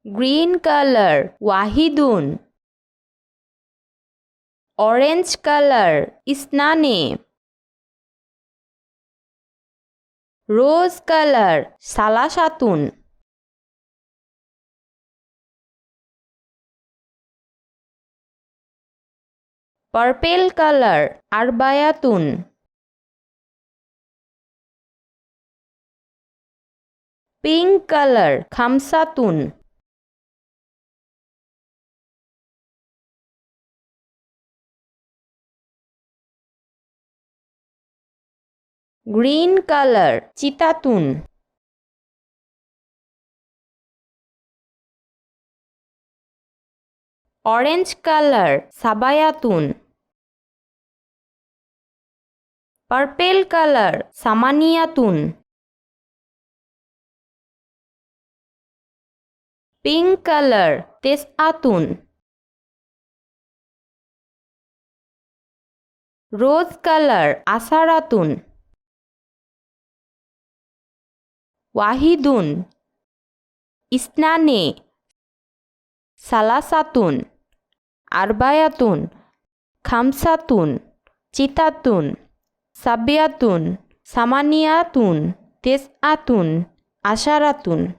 green color wahidun, orange color isnane, rose color salasatun, purple color arbayatun, pink color khamsatun, green color citatun, orange color sabayatun, purple color samaniyatun, pink color tesatun, rose color asaratun, wahidun isnane, salasatun, arbayatun, khamsatun, citatun, sabiatun, samaniyatun, tesatun, asharatun.